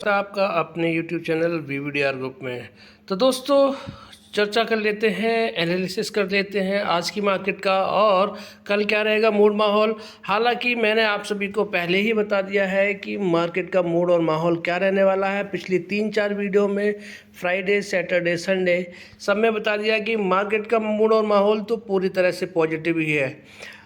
आपका अपने YouTube channel VVDR group में। तो दोस्तों चर्चा कर लेते हैं, एनालिसिस कर लेते हैं आज की मार्केट का और कल क्या रहेगा मूड माहौल। हालांकि मैंने आप सभी को पहले ही बता दिया है कि मार्केट का मूड और माहौल क्या रहने वाला है। पिछली 3-4 वीडियो में फ्राइडे, सैटरडे, संडे सब में बता दिया कि मार्केट का मूड और माहौल तो पूरी तरह से पॉजिटिव ही है।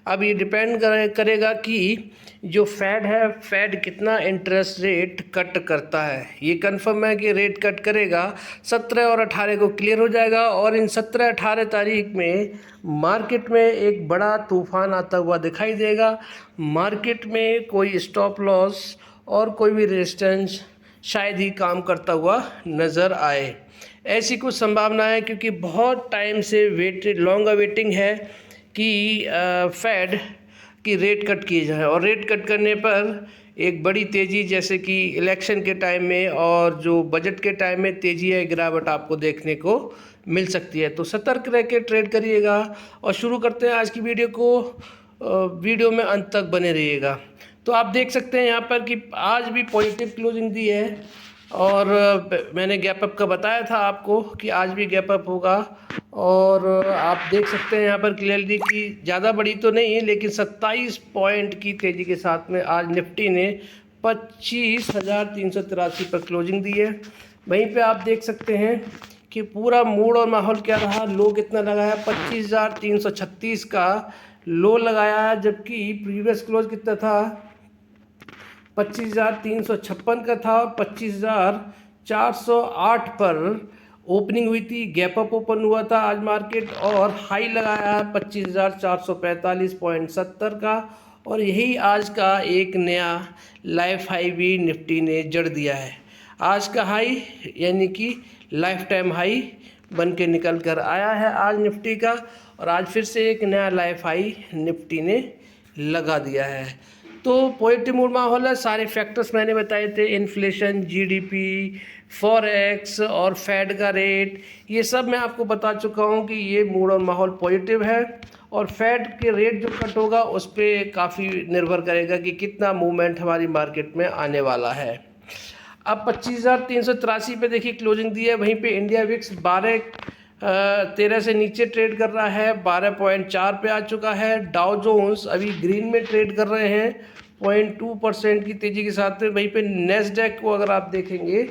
अब ये डिपेंड करेगा कि जो फेड कितना इंटरेस्ट रेट कट करता है। ये कंफर्म है कि रेट कट करेगा, 17 और 18 को क्लियर हो जाएगा और इन 17-18 तारीख में मार्केट में एक बड़ा तूफान आता हुआ दिखाई देगा। मार्केट में कोई स्टॉप लॉस और कोई भी रेजिस्टेंस शायद ही काम करता हुआ नज़र आए। ऐसी कुछ संभावना है क्योंकि बहुत टाइम से लॉन्ग वेटिंग है कि फेड की रेट कट की जाए और रेट कट करने पर एक बड़ी तेज़ी, जैसे कि इलेक्शन के टाइम में और जो बजट के टाइम में तेज़ी या गिरावट आपको देखने को मिल सकती है। तो सतर्क रह के ट्रेड करिएगा और शुरू करते हैं आज की वीडियो को। वीडियो में अंत तक बने रहिएगा। तो आप देख सकते हैं यहाँ पर कि आज भी पॉजिटिव क्लोजिंग दी है और मैंने गैप अप का बताया था आपको कि आज भी गैप अप होगा और आप देख सकते हैं यहाँ पर क्लियरली कि ज़्यादा बड़ी तो नहीं है लेकिन 27 पॉइंट की तेज़ी के साथ में आज निफ्टी ने 25,383 पर क्लोजिंग दी है। वहीं पे आप देख सकते हैं कि पूरा मूड और माहौल क्या रहा। लो कितना लगाया, 25,336 का लो लगाया है, जबकि प्रीवियस क्लोज कितना था 25,356 का था और 25,408 पर ओपनिंग हुई थी। गैप अप ओपन हुआ था आज मार्केट और हाई लगाया है 25,445.70 का और यही आज का एक नया लाइफ हाई भी निफ्टी ने जड़ दिया है। आज का हाई यानी कि लाइफ टाइम हाई बन के निकल कर आया है आज निफ्टी का और आज फिर से एक नया लाइफ हाई निफ्टी ने लगा दिया है। तो पॉजिटिव मूड माहौल है। सारे फैक्टर्स मैंने बताए थे, इन्फ्लेशन, जीडीपी, फॉरेक्स और फेड का रेट, ये सब मैं आपको बता चुका हूँ कि ये मूड और माहौल पॉजिटिव है और फेड के रेट जो कट होगा उस पर काफ़ी निर्भर करेगा कि कितना मूवमेंट हमारी मार्केट में आने वाला है। अब 25,383 पे देखिए क्लोजिंग दी है। वहीं पे इंडिया विक्स 12-13 से नीचे ट्रेड कर रहा है, 12.4 पे आ चुका है। डाउ जोन्स अभी ग्रीन में ट्रेड कर रहे हैं 0.2% की तेज़ी के साथ में। वहीं पे नेस्डैक को अगर आप देखेंगे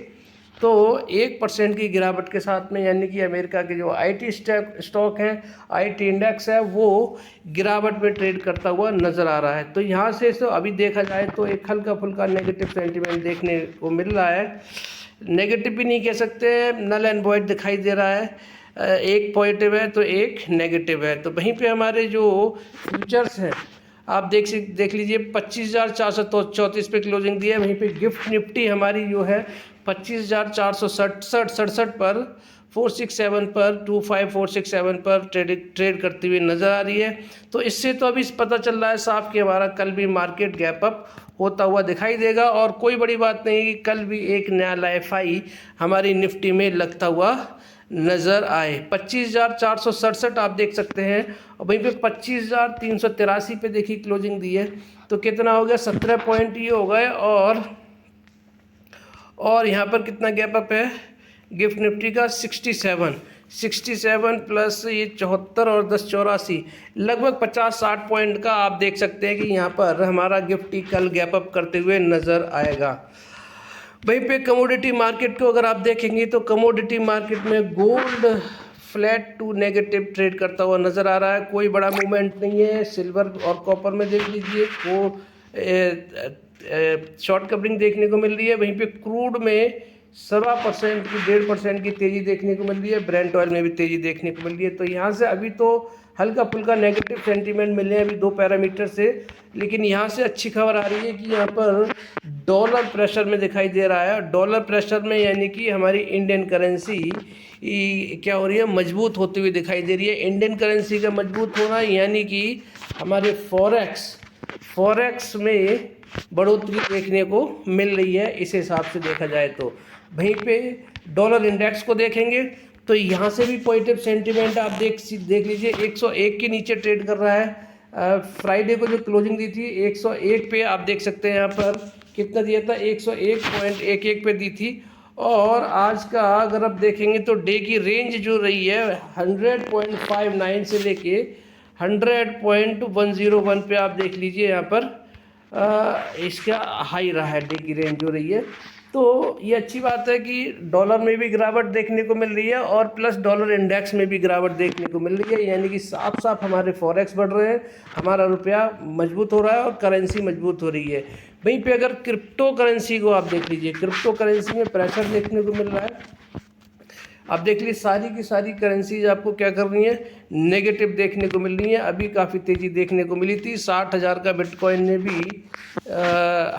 तो 1% की गिरावट के साथ में, यानी कि अमेरिका के जो आईटी स्टॉक है, आईटी इंडेक्स है, वो गिरावट में ट्रेड करता हुआ नज़र आ रहा है। तो यहाँ से तो अभी देखा जाए तो एक हल्का फुल्का नेगेटिव सेंटीमेंट देखने को मिल रहा है। नेगेटिव भी नहीं कह सकते, नल एंड वॉइड दिखाई दे रहा है। एक पॉजिटिव है तो एक नेगेटिव है। तो वहीं पे हमारे जो फ्यूचर्स हैं आप देख लीजिए 25,434 पे क्लोजिंग दी है। वहीं पे गिफ्ट निफ्टी हमारी जो है 25,467 पर 467 पर 25,467 पर ट्रेड करती हुई नज़र आ रही है। तो इससे तो अभी पता चल रहा है साफ कि हमारा कल भी मार्केट गैप अप होता हुआ दिखाई देगा और कोई बड़ी बात नहीं कि कल भी एक नया लाइफ हाई हमारी निफ्टी में लगता हुआ नज़र आए। 25,467 आप देख सकते हैं और वहीं पे 25,383 पे देखिए क्लोजिंग दी है। तो कितना हो गया, 17 पॉइंट ये हो गए और यहाँ पर कितना गैप अप है गिफ्ट निफ्टी का 67 प्लस ये 74 और 10 84, लगभग 50-60 पॉइंट का आप देख सकते हैं कि यहाँ पर हमारा निफ्टी कल गैप अप करते हुए नज़र आएगा। वहीं पे कमोडिटी मार्केट को अगर आप देखेंगे तो कमोडिटी मार्केट में gold flat to negative trade करता हुआ नज़र आ रहा है, कोई बड़ा मूवमेंट नहीं है। सिल्वर और कॉपर में देख लीजिए वो शॉर्ट कवरिंग देखने को मिल रही है। वहीं पे क्रूड में 1.25% की 1.5% की तेज़ी देखने को मिल रही है। ब्रेंट ऑयल में भी तेज़ी देखने को मिल रही है। तो यहाँ से अभी तो हल्का फुल्का नेगेटिव सेंटीमेंट मिले हैं अभी 2 पैरामीटर से, लेकिन यहाँ से अच्छी खबर आ रही है कि यहाँ पर डॉलर प्रेशर में दिखाई दे रहा है। डॉलर प्रेशर में यानी कि हमारी इंडियन करेंसी क्या हो रही है, मजबूत होती हुई दिखाई दे रही है। इंडियन करेंसी का मजबूत होना यानी कि हमारे फॉरेक्स में बढ़ोतरी देखने को मिल रही है इस हिसाब से देखा जाए तो। वहीं पे डॉलर इंडेक्स को देखेंगे तो यहाँ से भी पॉजिटिव सेंटीमेंट आप देख लीजिए, 101 के नीचे ट्रेड कर रहा है। फ्राइडे को जो क्लोजिंग दी थी 101 पे आप देख सकते हैं यहाँ पर कितना दिया था, 101.11 पे दी थी। और आज का अगर आप देखेंगे तो डे की रेंज जो रही है 100.59 से लेके 100.101 पे आप देख लीजिए यहाँ पर इसका हाई रहा है, डे की रेंज जो रही है। तो ये अच्छी बात है कि डॉलर में भी गिरावट देखने को मिल रही है और प्लस डॉलर इंडेक्स में भी गिरावट देखने को मिल रही है, यानी कि साफ साफ हमारे फॉरेक्स बढ़ रहे हैं, हमारा रुपया मजबूत हो रहा है और करेंसी मजबूत हो रही है। वहीं पे अगर क्रिप्टो करेंसी को आप देख लीजिए, क्रिप्टो करेंसी में प्रेशर देखने को मिल रहा है। आप देख लीजिए सारी की सारी करेंसीज आपको क्या कर रही है, नेगेटिव देखने को मिल रही है। अभी काफ़ी तेज़ी देखने को मिली थी, 60,000 का बिटकॉइन ने भी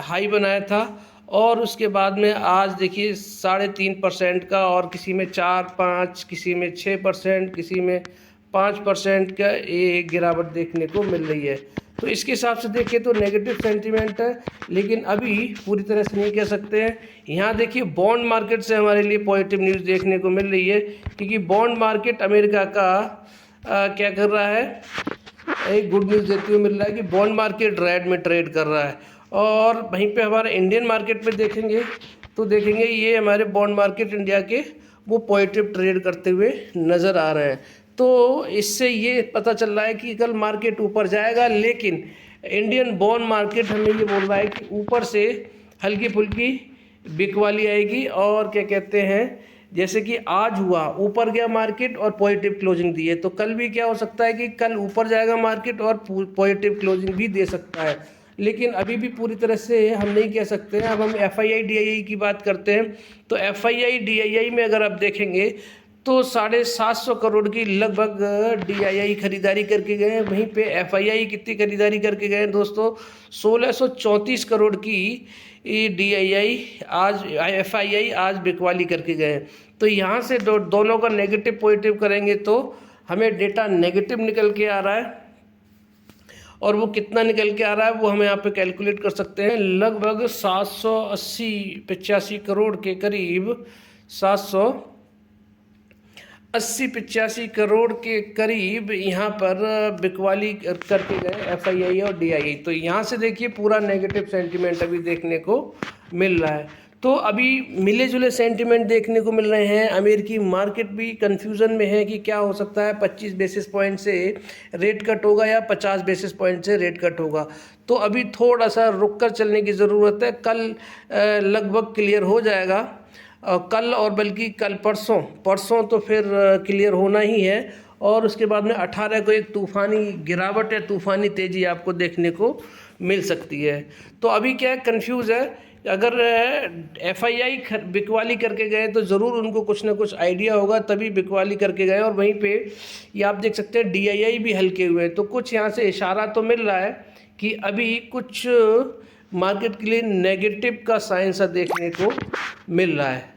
हाई बनाया था और उसके बाद में आज देखिए 3.5% का, और किसी में 4-5, किसी में 6%, किसी में 5% का ये गिरावट देखने को मिल रही है। तो इसके हिसाब से देखिए तो नेगेटिव सेंटीमेंट है, लेकिन अभी पूरी तरह से नहीं कह सकते हैं। यहाँ देखिए बॉन्ड मार्केट से हमारे लिए पॉजिटिव न्यूज़ देखने को मिल रही है, क्योंकि बॉन्ड मार्केट अमेरिका का क्या कर रहा है, एक गुड न्यूज़ देते हुए मिल रहा है कि बॉन्ड मार्केट रेड में ट्रेड कर रहा है। और वहीं पे हमारे इंडियन मार्केट में देखेंगे तो देखेंगे ये हमारे बॉन्ड मार्केट इंडिया के वो पॉजिटिव ट्रेड करते हुए नज़र आ रहे हैं। तो इससे ये पता चल रहा है कि कल मार्केट ऊपर जाएगा, लेकिन इंडियन बॉन्ड मार्केट हमें ये बोल रहा है कि ऊपर से हल्की फुल्की बिकवाली आएगी। और क्या कहते हैं, जैसे कि आज हुआ ऊपर गया मार्केट और पॉजिटिव क्लोजिंग दी है, तो कल भी क्या हो सकता है कि कल ऊपर जाएगा मार्केट और पॉजिटिव क्लोजिंग भी दे सकता है। लेकिन अभी भी पूरी तरह से हम नहीं कह सकते हैं। अब हम FII DII की बात करते हैं, तो FII DII में अगर आप देखेंगे तो 750 करोड़ की लगभग DII खरीदारी करके गए हैं। वहीं पे FII कितनी खरीदारी करके गए हैं दोस्तों, 1634 करोड़ की DII आज FII आज बिकवाली करके गए हैं। तो यहाँ से दोनों का नेगेटिव पॉजिटिव करेंगे तो हमें डेटा नेगेटिव निकल के आ रहा है, और वो कितना निकल के आ रहा है वो हम यहाँ पे कैलकुलेट कर सकते हैं। लगभग 780-85 करोड़ के करीब, 780-85 करोड़ के करीब यहाँ पर बिकवाली करके गए FII और DII। तो यहाँ से देखिए पूरा नेगेटिव सेंटीमेंट अभी देखने को मिल रहा है। तो अभी मिले जुले सेंटीमेंट देखने को मिल रहे हैं। अमेरिकी मार्केट भी कंफ्यूजन में है कि क्या हो सकता है, 25 बेसिस पॉइंट से रेट कट होगा या 50 बेसिस पॉइंट से रेट कट होगा। तो अभी थोड़ा सा रुक कर चलने की ज़रूरत है। कल लगभग क्लियर हो जाएगा, कल और बल्कि कल परसों तो फिर क्लियर होना ही है। और उसके बाद में 18 को एक तूफ़ानी गिरावट या तूफ़ानी तेज़ी आपको देखने को मिल सकती है। तो अभी क्या कंफ्यूज है, अगर FII बिकवाली करके गए तो ज़रूर उनको कुछ ना कुछ आइडिया होगा, तभी बिकवाली करके गए। और वहीं पे ये आप देख सकते हैं DII भी हल्के हुए हैं। तो कुछ यहाँ से इशारा तो मिल रहा है कि अभी कुछ मार्केट के लिए नेगेटिव का साइन सा देखने को मिल रहा है।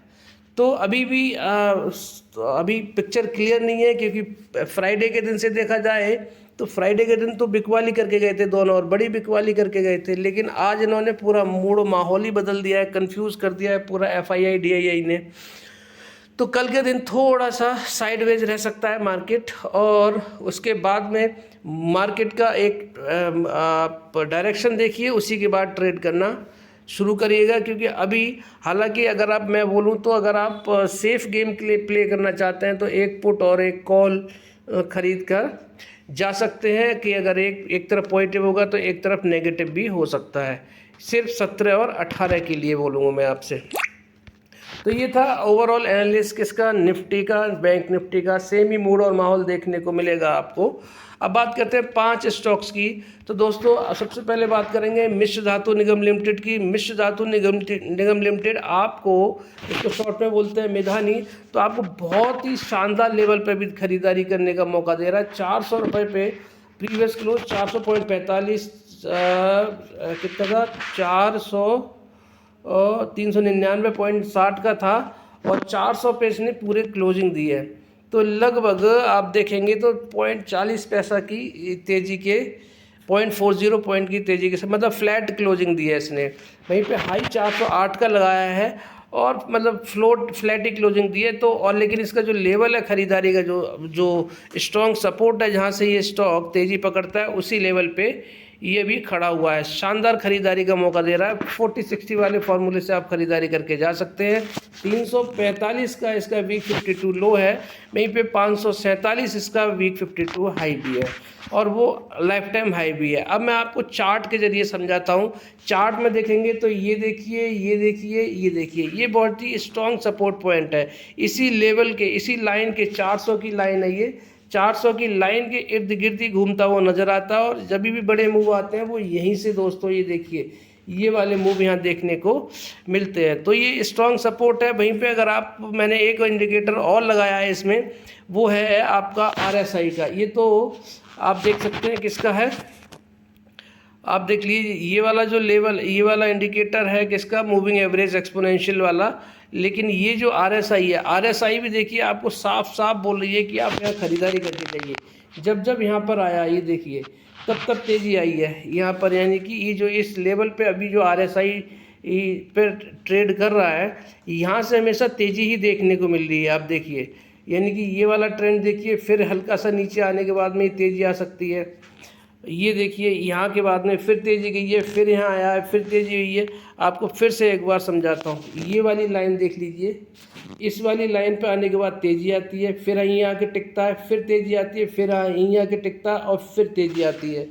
तो अभी भी अभी पिक्चर क्लियर नहीं है, क्योंकि फ्राइडे के दिन से देखा जाए तो फ्राइडे के दिन तो बिकवाली करके गए थे दोनों, और बड़ी बिकवाली करके गए थे। लेकिन आज इन्होंने पूरा मूड माहौल ही बदल दिया है, कंफ्यूज कर दिया है पूरा FII DII ने। तो कल के दिन थोड़ा सा साइडवेज रह सकता है मार्केट, और उसके बाद में मार्केट का एक डायरेक्शन देखिए, उसी के बाद ट्रेड करना शुरू करिएगा। क्योंकि अभी हालांकि अगर आप, मैं बोलूँ तो अगर आप सेफ गेम के लिए प्ले करना चाहते हैं तो एक पुट और एक कॉल खरीद कर जा सकते हैं, कि अगर एक तरफ पॉजिटिव होगा तो एक तरफ नेगेटिव भी हो सकता है। सिर्फ 17 और 18 के लिए बोलूँगा मैं आपसे। तो ये था ओवरऑल एनालिसिस किसका, निफ्टी का, बैंक निफ्टी का। सेम ही मूड और माहौल देखने को मिलेगा आपको। अब बात करते हैं 5 स्टॉक्स की। तो दोस्तों सबसे पहले बात करेंगे मिश्र धातु निगम लिमिटेड की। मिश्र धातु निगम लिमिटेड आपको, इसको शॉर्ट में बोलते हैं मिधानी, तो आपको बहुत ही शानदार लेवल पर भी खरीदारी करने का मौका दे रहा है। 400 रुपये पे प्रीवियस क्लोज 400.45 कितना था, 399.60 का था, और 400 पे इसने पूरे क्लोजिंग दी है। तो लगभग आप देखेंगे तो 0.40 पैसा की तेज़ी के, 0.40 पॉइंट की तेज़ी के, मतलब फ्लैट क्लोजिंग दी है इसने। वहीं पे हाई 408 का लगाया है, और मतलब फ्लैट ही क्लोजिंग दी है। तो और लेकिन इसका जो लेवल है खरीदारी का, जो स्ट्रॉन्ग सपोर्ट है, जहाँ से ये स्टॉक तेज़ी पकड़ता है, उसी लेवल पे ये भी खड़ा हुआ है, शानदार खरीदारी का मौका दे रहा है। 40-60 वाले फार्मूले से आप खरीदारी करके जा सकते हैं। 345 का इसका वीक 52 लो है, वहीं पे 547 इसका वीक 52 हाई भी है और वो लाइफ टाइम हाई भी है। अब मैं आपको चार्ट के जरिए समझाता हूँ। चार्ट में देखेंगे तो ये देखिए, ये देखिए, ये देखिए, ये बहुत ही स्ट्रॉन्ग सपोर्ट पॉइंट है। इसी लेवल के, इसी लाइन के 400 की लाइन है ये, 400 की लाइन के इर्द गिर्द ही घूमता हुआ नज़र आता है। और जब भी बड़े मूव आते हैं वो यहीं से दोस्तों, ये देखिए, ये वाले मूव यहाँ देखने को मिलते हैं। तो ये स्ट्रॉन्ग सपोर्ट है। वहीं पे अगर आप, मैंने एक इंडिकेटर और लगाया है इसमें, वो है आपका RSI का। ये तो आप देख सकते हैं किसका है, आप देख लीजिए, ये वाला जो लेवल, ये वाला इंडिकेटर है किसका, मूविंग एवरेज एक्सपोनेंशियल वाला। लेकिन ये जो RSI है, RSI भी देखिए आपको साफ साफ बोल रही है कि आप यहाँ खरीदारी करके जाइए। जब जब यहाँ पर आया, ये देखिए, तब तेज़ी आई है यहाँ पर, यानी कि ये जो इस लेवल पे अभी जो RSI पे ट्रेड कर रहा है, यहाँ से हमेशा तेज़ी ही देखने को मिल रही है। आप देखिए, यानी कि ये वाला ट्रेंड देखिए, फिर हल्का सा नीचे आने के बाद में तेज़ी आ सकती है। ये देखिए, यहाँ के बाद में फिर तेज़ी गई है, फिर यहाँ आया है, फिर तेज़ी हुई है। आपको फिर से एक बार समझाता हूँ। ये वाली लाइन देख लीजिए, इस वाली लाइन पे आने के बाद तेज़ी आती है, फिर यहीं आके टिकता है, फिर तेज़ी आती है, फिर यहीं आके टिकता है और फिर तेज़ी आती है।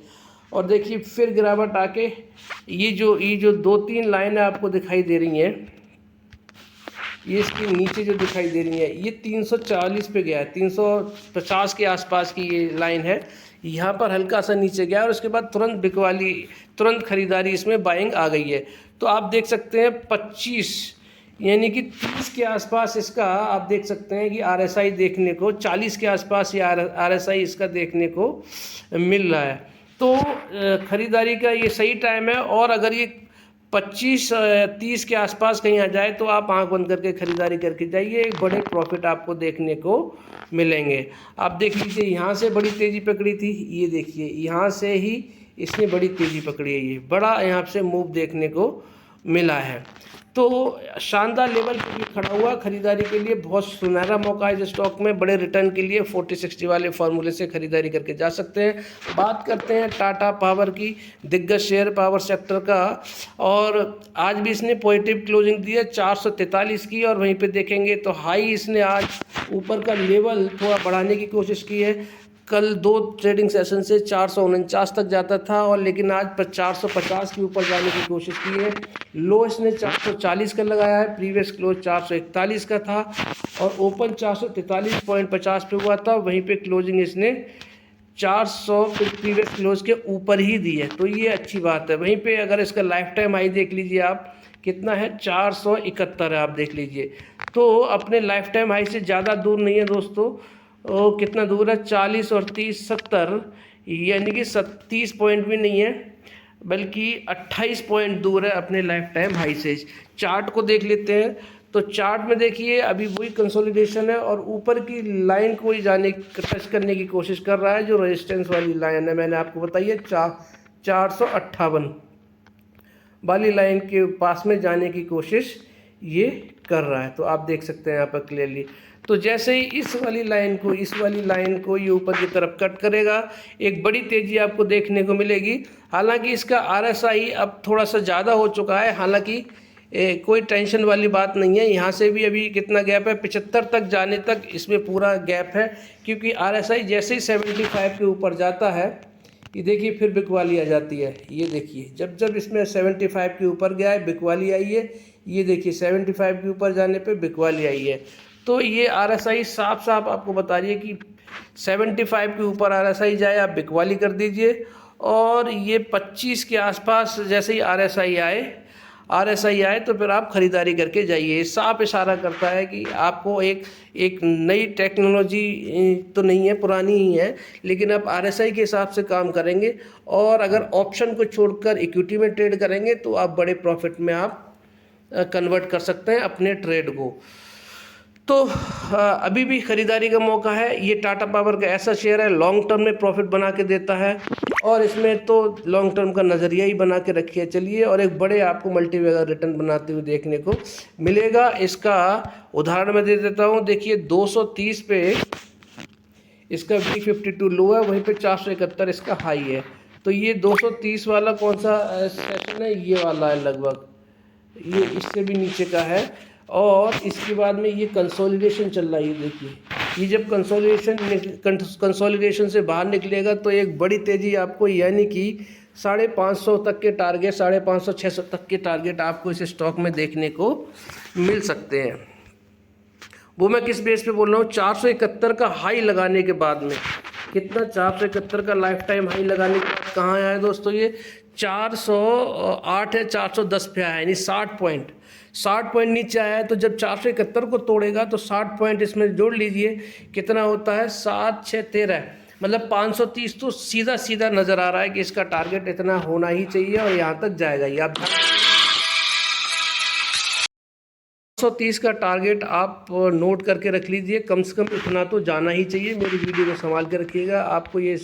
और देखिए फिर गिरावट आके, ये जो 2-3 लाइनें आपको दिखाई दे रही हैं, ये इसके नीचे जो दिखाई दे रही है, ये 340 पे गया है, 350 के आसपास की ये लाइन है। यहाँ पर हल्का सा नीचे गया और उसके बाद तुरंत बिकवाली, तुरंत खरीदारी, इसमें बाइंग आ गई है। तो आप देख सकते हैं 25 यानी कि 30 के आसपास इसका आप देख सकते हैं कि RSI देखने को, 40 के आसपास ये RSI इसका देखने को मिल रहा है। तो ख़रीदारी का ये सही टाइम है। और अगर ये 25-30 के आसपास कहीं आ जाए तो आप आंख बंद करके ख़रीदारी करके जाइए, एक बड़े प्रॉफिट आपको देखने को मिलेंगे। आप देख लीजिए, यहाँ से बड़ी तेज़ी पकड़ी थी, ये देखिए, यहाँ से ही इसने बड़ी तेज़ी पकड़ी है, ये बड़ा यहाँ से मूव देखने को मिला है। तो शानदार लेवल पर भी खड़ा हुआ, खरीदारी के लिए बहुत सुनहरा मौका है इस स्टॉक में। बड़े रिटर्न के लिए 40-60 वाले फार्मूले से खरीदारी करके जा सकते हैं। बात करते हैं टाटा पावर की, दिग्गज शेयर पावर सेक्टर का, और आज भी इसने पॉजिटिव क्लोजिंग दी है 443 की। और वहीं पे देखेंगे तो हाई इसने आज ऊपर का लेवल थोड़ा बढ़ाने की कोशिश की है। कल 2 ट्रेडिंग सेशन से 449 तक जाता था, और लेकिन आज 450 के ऊपर जाने की कोशिश की है। लो इसने 440 का लगाया है, प्रीवियस क्लोज 441 का था, और ओपन 443.50 पे हुआ था। वहीं पे क्लोजिंग इसने 400 प्रीवियस क्लोज के ऊपर ही दी है, तो ये अच्छी बात है। वहीं पे अगर इसका लाइफ टाइम हाई देख लीजिए आप, कितना है, 471 है, आप देख लीजिए। तो अपने लाइफ टाइम हाई से ज़्यादा दूर नहीं है दोस्तों। कितना दूर है, 40 और 30 70, यानी कि 30 पॉइंट भी नहीं है, बल्कि 28 पॉइंट दूर है अपने लाइफ टाइम हाई से। चार्ट को देख लेते हैं, तो चार्ट में देखिए अभी वही कंसोलिडेशन है और ऊपर की लाइन को ही टच करने की कोशिश कर रहा है, जो रेजिस्टेंस वाली लाइन है, मैंने आपको बताई है 458 वाली लाइन के पास में जाने की कोशिश ये कर रहा है। तो आप देख सकते हैं यहाँ पर क्लियरली। तो जैसे ही इस वाली लाइन को ये ऊपर की तरफ कट करेगा, एक बड़ी तेज़ी आपको देखने को मिलेगी। हालांकि इसका RSI अब थोड़ा सा ज़्यादा हो चुका है, हालांकि कोई टेंशन वाली बात नहीं है। यहाँ से भी अभी कितना गैप है, 75 तक जाने तक इसमें पूरा गैप है, क्योंकि RSI जैसे ही 75 के ऊपर जाता है, ये देखिए फिर बिकवाली आ जाती है। ये देखिए, जब जब इसमें 75 के ऊपर गया है बिकवाली आई है। ये देखिए 75 के ऊपर जाने पे बिकवाली आई है। तो ये RSI साफ साफ आपको बता रही है कि 75 के ऊपर RSI जाए आप बिकवाली कर दीजिए, और ये 25 के आसपास जैसे ही RSI आए तो फिर आप ख़रीदारी करके जाइए। साफ इशारा करता है कि आपको एक नई टेक्नोलॉजी तो नहीं है, पुरानी ही है, लेकिन आप RSI के हिसाब से काम करेंगे, और अगर ऑप्शन को छोड़कर इक्विटी में ट्रेड करेंगे तो आप बड़े प्रॉफिट में आप कन्वर्ट कर सकते हैं अपने ट्रेड को। तो अभी भी ख़रीदारी का मौका है। ये टाटा पावर का ऐसा शेयर है, लॉन्ग टर्म में प्रॉफिट बना के देता है, और इसमें तो लॉन्ग टर्म का नज़रिया ही बना के रखिए चलिए, और एक बड़े आपको मल्टीबैगर रिटर्न बनाते हुए देखने को मिलेगा। इसका उदाहरण मैं दे देता हूँ। देखिए 230 पे इसका V52 लो है, वहीं पे 471 इसका हाई है। तो ये 230 वाला कौन सा सेशन है, ये वाला है लगभग, ये इससे भी नीचे का है। और इसके बाद में ये कंसोलिडेशन चल रहा है, ये देखिए, ये जब कंसोलिडेशन से बाहर निकलेगा तो एक बड़ी तेज़ी आपको, यानी कि 550 तक के टारगेट, 550-600 तक के टारगेट आपको इस स्टॉक में देखने को मिल सकते हैं। वो मैं किस बेस पे बोल रहा हूँ, 471 का हाई लगाने के बाद में, कितना 471 का लाइफ टाइम हाई लगाने के बाद कहाँ आया दोस्तों, ये 408 है, 410 पे आया, यानी 60 पॉइंट नीचे आया है। तो जब 471 को तोड़ेगा तो 60 पॉइंट इसमें जोड़ लीजिए, कितना होता है, 7 6 13, मतलब 530 तो सीधा सीधा नज़र आ रहा है कि इसका टारगेट इतना होना ही चाहिए और यहाँ तक जाएगा। ये आप 130 का टारगेट आप नोट करके रख लीजिए, कम से कम इतना तो जाना ही चाहिए। मेरी वीडियो को संभाल के रखिएगा, आपको ये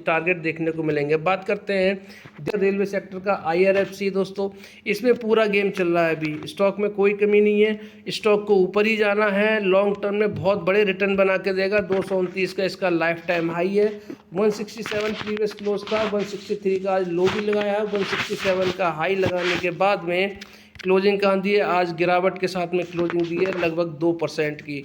टारगेट देखने को मिलेंगे। बात करते हैं रेलवे सेक्टर का, IRFC दोस्तों, इसमें पूरा गेम चल रहा है अभी, स्टॉक में कोई कमी नहीं है, स्टॉक को ऊपर ही जाना है, लॉन्ग टर्म में बहुत बड़े रिटर्न बना के देगा। 229 का इसका लाइफ टाइम हाई है, 167 प्रीवियस क्लोज का, 163 का आज लो भी लगाया है, 167 का हाई लगाने के बाद में क्लोजिंग कहाँ दी है, आज गिरावट के साथ में क्लोजिंग दी है लगभग 2% की।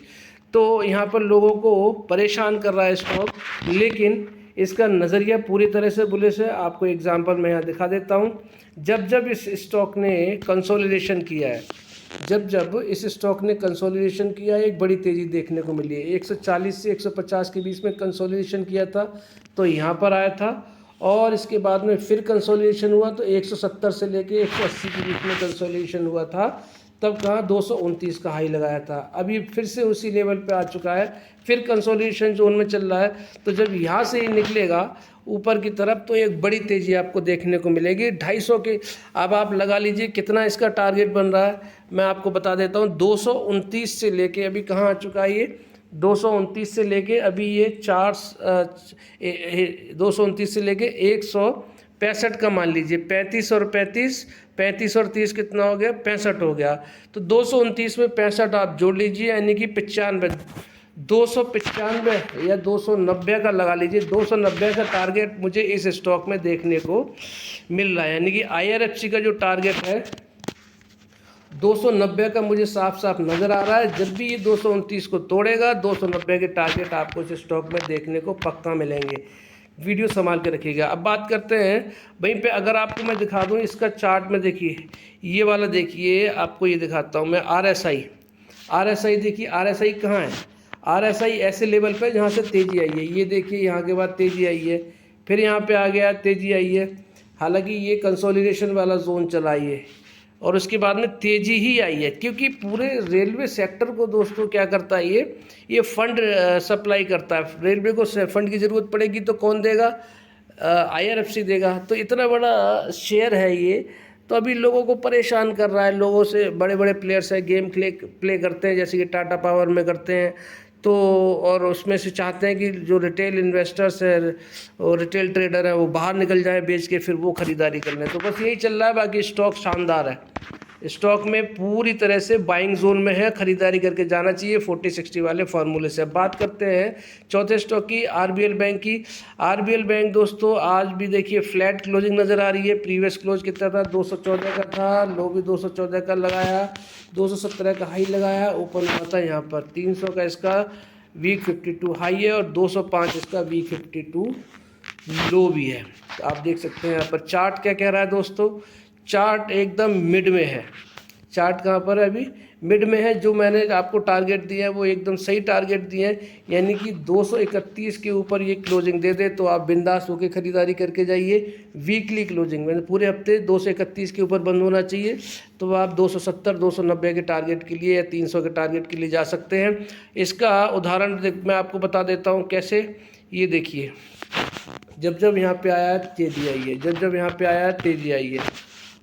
तो यहाँ पर लोगों को परेशान कर रहा है स्टॉक, लेकिन इसका नज़रिया पूरी तरह से बुलिश है। आपको एग्जांपल मैं यहाँ दिखा देता हूँ। जब इस स्टॉक ने कंसोलिडेशन किया है, जब इस स्टॉक ने कंसोलिडेशन किया है, एक बड़ी तेज़ी देखने को मिली है। 140 से 150 के बीच में कंसोलिडेशन किया था तो यहाँ पर आया था, और इसके बाद में फिर कंसोलिडेशन हुआ तो 170 से लेके 180 के बीच में कंसोलिडेशन हुआ था, तब कहाँ 229 का हाई लगाया था। अभी फिर से उसी लेवल पे आ चुका है, फिर कंसोलिडेशन जोन में चल रहा है। तो जब यहाँ से ही निकलेगा ऊपर की तरफ तो एक बड़ी तेज़ी आपको देखने को मिलेगी। 250 के अब आप लगा लीजिए कितना इसका टारगेट बन रहा है, मैं आपको बता देता हूँ। 229 से लेके अभी कहाँ आ चुका है, ये 229 से लेके अभी ये 229 से लेके 165 का मान लीजिए, 35 और 30 कितना हो गया, 65 हो गया। तो 229 में 65 आप जोड़ लीजिए, यानी कि 95, 295 या 290 का लगा लीजिए। 290 का टारगेट मुझे इस स्टॉक में देखने को मिल रहा है, यानी कि IRFC का जो टारगेट है 290 का मुझे साफ साफ नज़र आ रहा है। जब भी ये 229 को तोड़ेगा 290 के टारगेट आपको इस स्टॉक में देखने को पक्का मिलेंगे। वीडियो संभाल के रखिएगा। अब बात करते हैं वहीं पे, अगर आपको मैं दिखा दूं इसका चार्ट में, देखिए ये वाला, देखिए आपको ये दिखाता हूं मैं, RSI देखिए, RSI कहाँ है, RSI ऐसे लेवल पे जहाँ से तेज़ी आई है, ये देखिए यहाँ के बाद तेज़ी आई है, फिर यहाँ पे आ गया तेज़ी आई है। हालांकि ये कंसोलिडेशन वाला जोन चला है और उसके बाद में तेज़ी ही आई है, क्योंकि पूरे रेलवे सेक्टर को दोस्तों क्या करता है, ये फंड सप्लाई करता है। रेलवे को फंड की ज़रूरत पड़ेगी तो कौन देगा, IRFC देगा। तो इतना बड़ा शेयर है ये, तो अभी लोगों को परेशान कर रहा है। लोगों से बड़े बड़े प्लेयर्स हैं, गेम प्ले करते हैं, जैसे कि टाटा पावर में करते हैं, तो और उसमें से चाहते हैं कि जो रिटेल इन्वेस्टर्स है और रिटेल ट्रेडर है वो बाहर निकल जाए बेच के, फिर वो ख़रीदारी कर लें। तो बस यही चल रहा है। बाकी स्टॉक शानदार है, स्टॉक में पूरी तरह से बाइंग जोन में है, ख़रीदारी करके जाना चाहिए 40-60 वाले फार्मूले से। बात करते हैं चौथे स्टॉक की, RBL बैंक की। RBL बैंक दोस्तों आज भी देखिए फ्लैट क्लोजिंग नज़र आ रही है। प्रीवियस क्लोज कितना था, 214 का था, लो भी 214 का लगाया, 217 का हाई लगाया, ओपन हुआ था यहाँ पर 300 का इसका वीक 52 हाई है और 205 इसका वीक 52 लो भी है। तो आप देख सकते हैं यहाँ पर चार्ट क्या कह रहा है दोस्तों, चार्ट एकदम मिड में है। चार्ट कहाँ पर है, अभी मिड में है। जो मैंने आपको टारगेट दिए हैं वो एकदम सही टारगेट दिए हैं, यानी कि 231 के ऊपर ये क्लोजिंग दे दे तो आप बिंदास होकर ख़रीदारी करके जाइए। वीकली क्लोजिंग मैंने पूरे हफ्ते 231 के ऊपर बंद होना चाहिए, तो आप 270-290 के टारगेट के लिए या 300 के टारगेट के लिए जा सकते हैं। इसका उदाहरण मैं आपको बता देता हूँ कैसे। ये देखिए, जब यहाँ पे आया तेज़ी आई है, जब यहाँ पे आया तेज़ी आई है,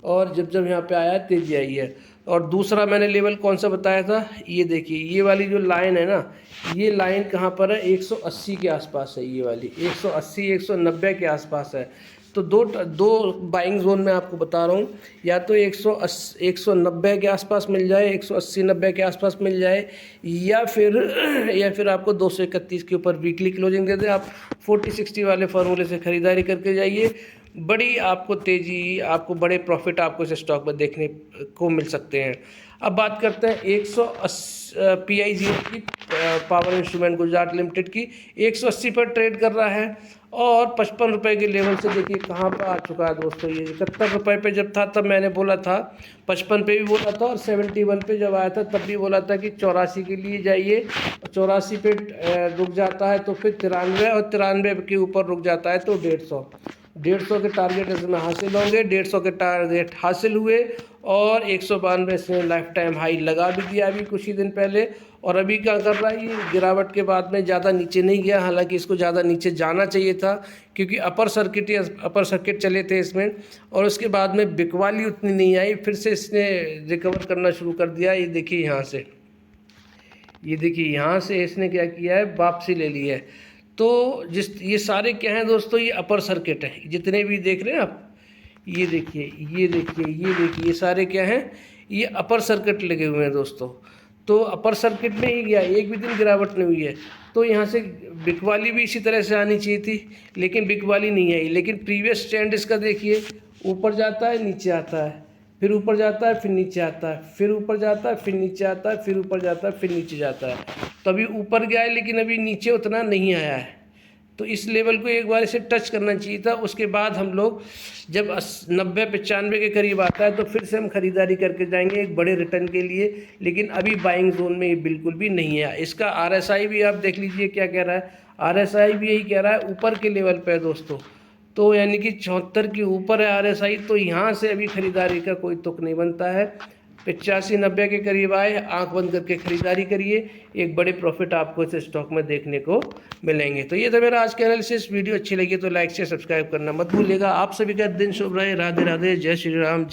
और जब यहाँ पे आया तेज़ी आई है। और दूसरा मैंने लेवल कौन सा बताया था, ये देखिए, ये वाली जो लाइन है ना, ये लाइन कहाँ पर है, 180 के आसपास है। ये वाली 180-190 के आसपास है। तो दो बाइंग जोन में आपको बता रहा हूँ, या तो 190 के आसपास मिल जाए, 180-90 के आसपास मिल जाए, या फिर आपको 231 के ऊपर वीकली क्लोजिंग दे दे। आप 40-60 वाले फार्मूले से ख़रीदारी करके जाइए, बड़ी आपको तेज़ी, आपको बड़े प्रॉफिट आपको इस स्टॉक में देखने को मिल सकते हैं। अब बात करते हैं 180 PIGL की, पावर इंस्ट्रूमेंट गुजरात लिमिटेड की 180 पर ट्रेड कर रहा है और 55 रुपये के लेवल से देखिए कहाँ पर आ चुका है दोस्तों। ये 71 रुपये पे जब था तब मैंने बोला था, 55 पे भी बोला था और 71 पे जब आया था तब भी बोला था कि 84 के लिए जाइए। 84 पे रुक जाता है तो फिर 93, और 93 के ऊपर रुक जाता है तो 150 के टारगेट इसमें हासिल होंगे। 150 के टारगेट हासिल हुए और 192 से लाइफ टाइम हाई लगा भी दिया अभी कुछ ही दिन पहले। और अभी क्या कर रहा है, ये गिरावट के बाद में ज़्यादा नीचे नहीं गया, हालांकि इसको ज़्यादा नीचे जाना चाहिए था क्योंकि अपर सर्किट चले थे इसमें, और उसके बाद में बिकवाली उतनी नहीं आई, फिर से इसने रिकवर करना शुरू कर दिया। ये देखिए यहाँ से इसने क्या किया है, वापसी ले ली है। तो ये सारे क्या हैं दोस्तों, ये अपर सर्किट है जितने भी देख रहे हैं आप, ये देखिए ये सारे क्या हैं, ये अपर सर्किट लगे हुए हैं दोस्तों। तो अपर सर्किट में ही गया, एक भी दिन गिरावट नहीं हुई है। तो यहाँ से बिकवाली भी इसी तरह से आनी चाहिए थी, लेकिन बिकवाली नहीं आई। लेकिन प्रीवियस ट्रेंड इसका देखिए, ऊपर जाता है नीचे आता है, फिर ऊपर जाता है फिर नीचे आता है, फिर ऊपर जाता है फिर नीचे आता है, फिर ऊपर जाता है फिर नीचे जाता है। तो अभी ऊपर गया है लेकिन अभी नीचे उतना नहीं आया है। तो इस लेवल को एक बार इसे टच करना चाहिए था। उसके बाद हम लोग जब 90-95 के करीब आता है तो फिर से हम खरीदारी करके जाएंगे एक बड़े रिटर्न के लिए। लेकिन अभी बाइंग जोन में ये बिल्कुल भी नहीं है। इसका RSI भी आप देख लीजिए क्या कह रहा है, RSI भी यही कह रहा है, ऊपर के लेवल पे है दोस्तों। तो यानी कि 74 के ऊपर है RSI। तो यहाँ से अभी खरीदारी का कोई तुक नहीं बनता है। 85-90 के करीब आए, आंख बंद करके खरीदारी करिए, एक बड़े प्रॉफिट आपको इस स्टॉक में देखने को मिलेंगे। तो ये था मेरा आज का एनालिसिस। वीडियो अच्छी लगी तो लाइक से सब्सक्राइब करना मत भूलिएगा। आप सभी का दिन शुभ रहे। राधे राधे, जय श्री राम।